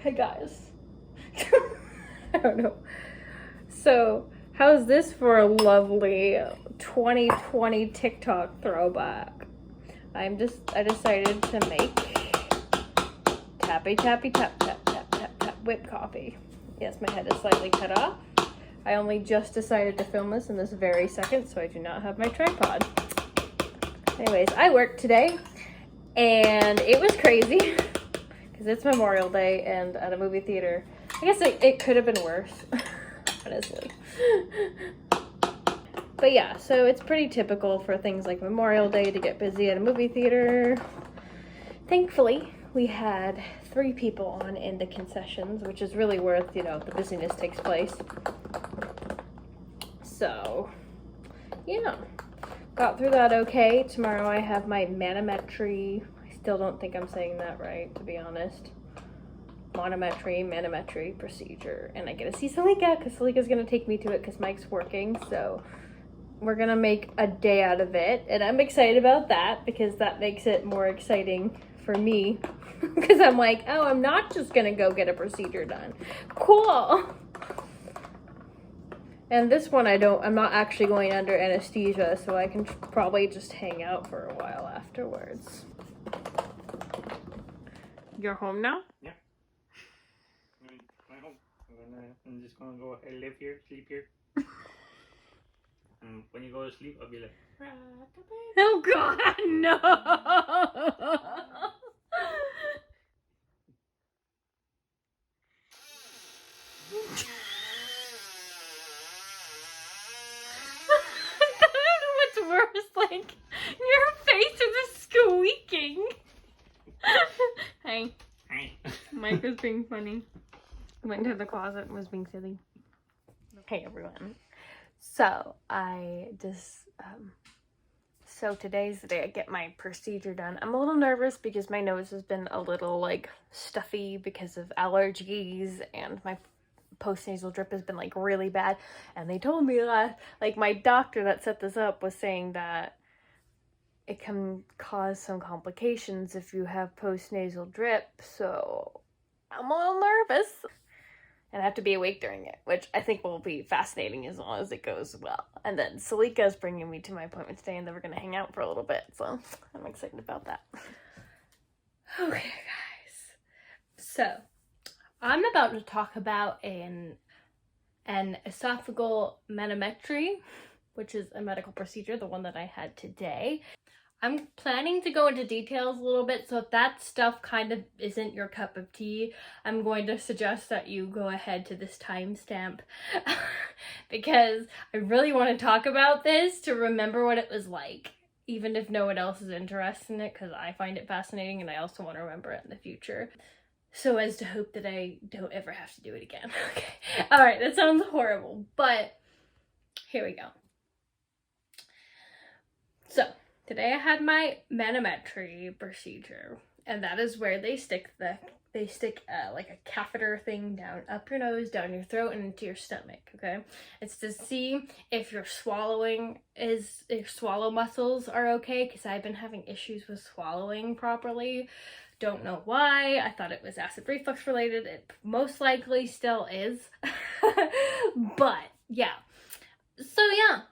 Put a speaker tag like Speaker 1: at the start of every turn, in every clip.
Speaker 1: Hey guys. I don't know. So, how's this for a lovely 2020 TikTok throwback? I decided to make tappy tappy tap tap tap tap tap whipped coffee. Yes, my head is slightly cut off. I only just decided to film this in this very second, so I do not have my tripod. Anyways, I worked today, and it was crazy because it's Memorial Day and at a movie theater. I guess it could have been worse, honestly. But yeah, so it's pretty typical for things like Memorial Day to get busy at a movie theater. Thankfully, we had 3 people on in the concessions, which is really worth, the busyness takes place. So, yeah, got through that okay. Tomorrow I have my manometry. I still don't think I'm saying that right, to be honest. Manometry procedure. And I get to see Salika, because Salika's going to take me to it because Mike's working, so we're going to make a day out of it. And I'm excited about that because that makes it more exciting for me. Because I'm like, oh, I'm not just going to go get a procedure done. Cool. And this one I'm not actually going under anesthesia, so I can probably just hang out for a while afterwards. You're home now?
Speaker 2: Yeah. I'm home. I'm just gonna go ahead, live here, sleep here. And when you go to sleep, I'll be like,
Speaker 1: oh God, no! I don't know what's worse, like your face or the squeaking. Hey.
Speaker 2: hey.
Speaker 1: Mike was being funny. Went into the closet and was being silly. Hey everyone. So so today's the day I get my procedure done. I'm a little nervous because my nose has been a little like stuffy because of allergies, and my postnasal drip has been like really bad. And they told me my doctor that set this up was saying that it can cause some complications if you have postnasal drip. So I'm a little nervous. And I have to be awake during it, which I think will be fascinating as long as it goes well. And then Salika's bringing me to my appointment today, and then we're going to hang out for a little bit, so I'm excited about that. Okay, guys. So, I'm about to talk about an esophageal manometry, which is a medical procedure, the one that I had today. I'm planning to go into details a little bit, so if that stuff kind of isn't your cup of tea, I'm going to suggest that you go ahead to this timestamp because I really want to talk about this to remember what it was like, even if no one else is interested in it, because I find it fascinating and I also want to remember it in the future. So as to hope that I don't ever have to do it again. Okay. Alright, that sounds horrible, but here we go. So, today I had my manometry procedure, and that is where they stick like a catheter thing down up your nose, down your throat, and into your stomach, okay? It's to see if your swallow muscles are okay, because I've been having issues with swallowing properly. Don't know why. I thought it was acid reflux related. It most likely still is. But, yeah. So, yeah.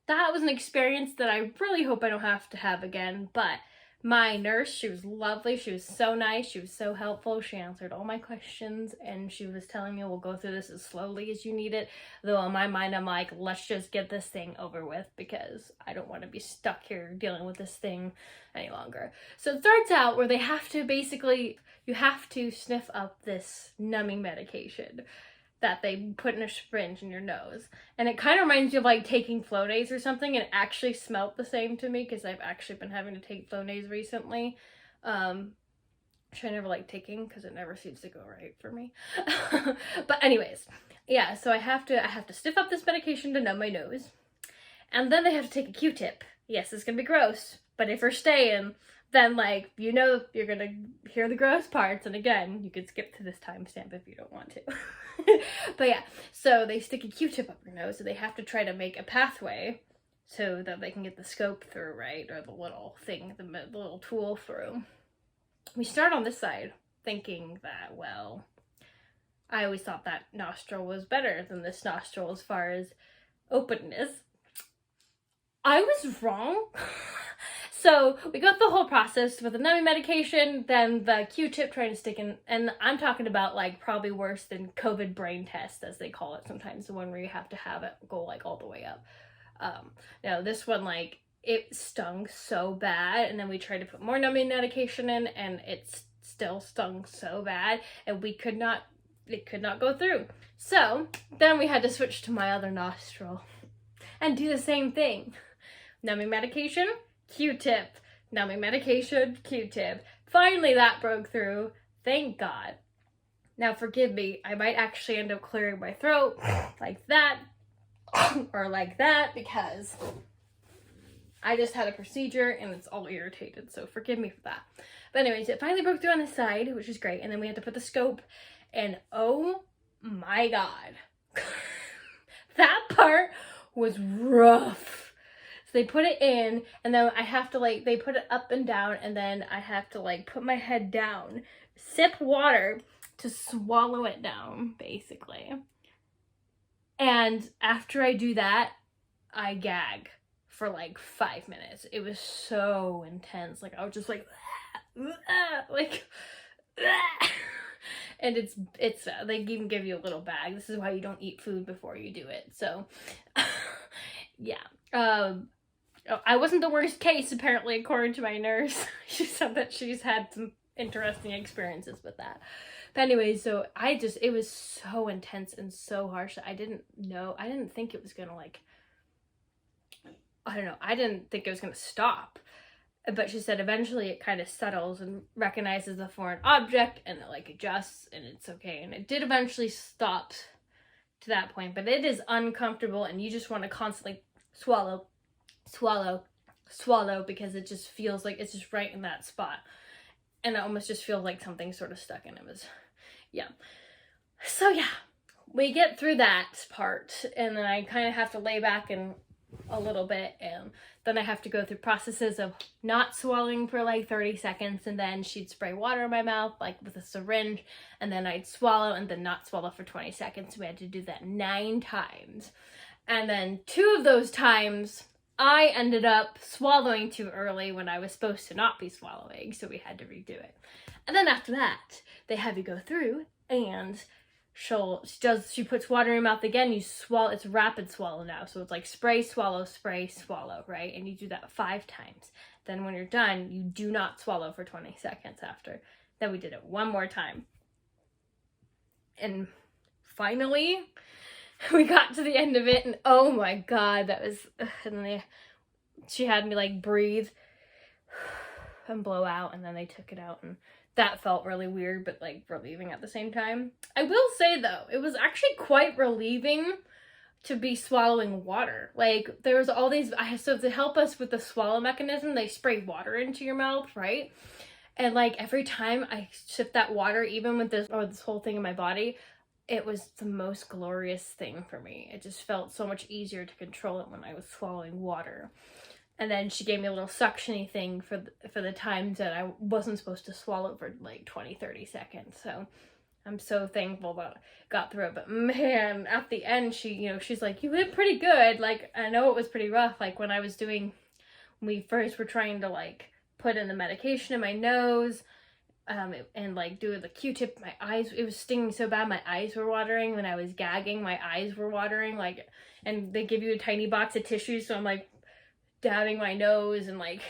Speaker 1: That was an experience that I really hope I don't have to have again, but my nurse, she was lovely, she was so nice, she was so helpful, she answered all my questions, and she was telling me we'll go through this as slowly as you need it, though in my mind I'm like, let's just get this thing over with because I don't want to be stuck here dealing with this thing any longer. So it starts out where they have to you have to sniff up this numbing medication that they put in a syringe in your nose. And it kind of reminds you of like taking Flonase or something, and it actually smelled the same to me because I've actually been having to take Flonase recently. Which I never like taking because it never seems to go right for me. But anyways, yeah, so I have to stiff up this medication to numb my nose. And then they have to take a Q-tip. Yes, it's gonna be gross, but if you're staying, then you're gonna hear the gross parts, and again, you could skip to this timestamp if you don't want to. But yeah, so they stick a Q-tip up your nose, so they have to try to make a pathway so that they can get the scope through, right? Or the little thing, the little tool through. We start on this side, thinking that, well, I always thought that nostril was better than this nostril as far as openness. I was wrong. So we got the whole process with the numbing medication, then the Q-tip trying to stick in, and I'm talking about like probably worse than COVID brain test, as they call it sometimes, the one where you have to have it go like all the way up. No, this one, like, it stung so bad, and then we tried to put more numbing medication in, and it still stung so bad, and it could not go through. So then we had to switch to my other nostril and do the same thing. Numbing medication, Q-tip, numbing medication, Q-tip. Finally that broke through, thank God. Now forgive me, I might actually end up clearing my throat like that or like that because I just had a procedure and it's all irritated, so forgive me for that. But anyways, it finally broke through on the side, which is great, and then we had to put the scope, and oh my God, that part was rough. So they put it in, and then I have to, like, they put it up and down, and then I have to, like, put my head down, sip water to swallow it down, basically. And after I do that, I gag for, like, 5 minutes. It was so intense. Like, I was just like, like, and it's they even give you a little bag. This is why you don't eat food before you do it. So, yeah. I wasn't the worst case, apparently, according to my nurse. She said that she's had some interesting experiences with that. But anyway, so it was so intense and so harsh that I didn't think it was gonna, like, I don't know, I didn't think it was gonna stop. But she said eventually it kind of settles and recognizes a foreign object and it, like, adjusts and it's okay. And it did eventually stop to that point, but it is uncomfortable and you just want to constantly swallow because it just feels like it's just right in that spot, and it almost just feels like something sort of stuck in it. Was, yeah. So yeah, we get through that part, and then I kind of have to lay back and a little bit, and then I have to go through processes of not swallowing for like 30 seconds, and then she'd spray water in my mouth like with a syringe, and then I'd swallow and then not swallow for 20 seconds. We had to do that 9 times, and then 2 of those times I ended up swallowing too early when I was supposed to not be swallowing, so we had to redo it. And then after that, they have you go through, and she puts water in your mouth again, you swallow, it's rapid swallow now, so it's like spray, swallow, right? And you do that 5 times. Then when you're done, you do not swallow for 20 seconds after. Then we did it 1 more time. And finally, we got to the end of it, and oh my God, that was, and then she had me like breathe and blow out, and then they took it out, and that felt really weird, but like relieving at the same time. I will say though, it was actually quite relieving to be swallowing water. Like, there was all these, so to help us with the swallow mechanism, they spray water into your mouth, right? And like every time I sipped that water, even with this whole thing in my body, it was the most glorious thing for me. It just felt so much easier to control it when I was swallowing water. And then she gave me a little suction-y thing for the times that I wasn't supposed to swallow for like 20-30 seconds. So I'm so thankful that I got through it. But man, at the end, she's like, you did pretty good. Like, I know it was pretty rough. Like when we first were trying to like put in the medication in my nose, and like do the Q-tip, my eyes, it was stinging so bad, my eyes were watering. When I was gagging, my eyes were watering, like, and they give you a tiny box of tissues, so I'm like dabbing my nose and like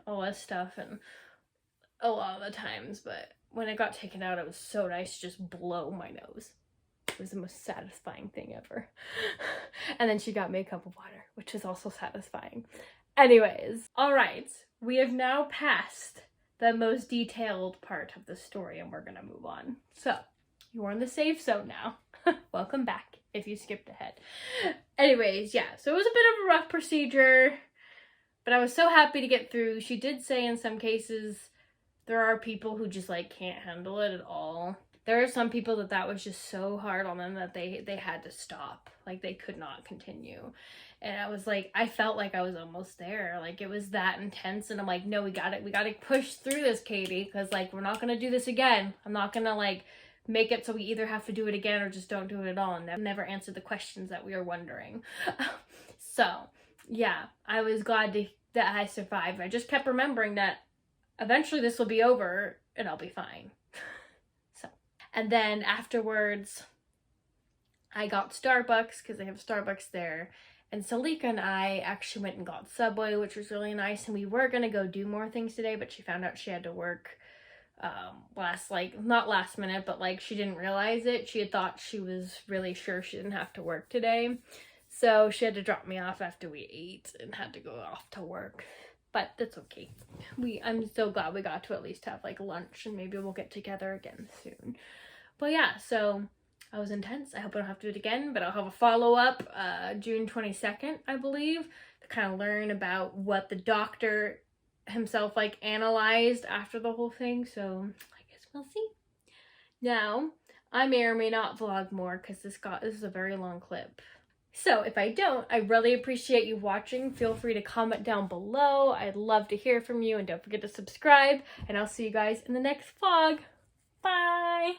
Speaker 1: all that stuff, and a lot of the times, but when it got taken out, it was so nice to just blow my nose. It was the most satisfying thing ever. And then she got me a cup of water, which is also satisfying. Anyways, all right, we have now passed the most detailed part of the story, and we're gonna move on. So, you're in the safe zone now. Welcome back if you skipped ahead. Anyways, yeah, so it was a bit of a rough procedure, but I was so happy to get through. She did say in some cases there are people who just like can't handle it at all. there are some people that was just so hard on them that they had to stop. Like, they could not continue. And I was like, I felt like I was almost there. Like, it was that intense. And I'm like, no, we got to push through this, Katie. Because, like, we're not going to do this again. I'm not going to, like, make it so we either have to do it again or just don't do it at all. And never answer the questions that we were wondering. So, yeah, I was glad that I survived. I just kept remembering that eventually this will be over and I'll be fine. So, and then afterwards, I got Starbucks because they have Starbucks there. And Salika and I actually went and got Subway, which was really nice. And we were going to go do more things today, but she found out she had to work not last minute, but like she didn't realize it. She had thought she was really sure she didn't have to work today. So she had to drop me off after we ate and had to go off to work. But that's okay. I'm so glad we got to at least have like lunch, and maybe we'll get together again soon. But yeah, so that was intense. I hope I don't have to do it again, but I'll have a follow-up June 22nd, I believe, to kind of learn about what the doctor himself like analyzed after the whole thing. So I guess we'll see. Now, I may or may not vlog more because this is a very long clip. So if I don't, I really appreciate you watching. Feel free to comment down below. I'd love to hear from you, and don't forget to subscribe, and I'll see you guys in the next vlog. Bye!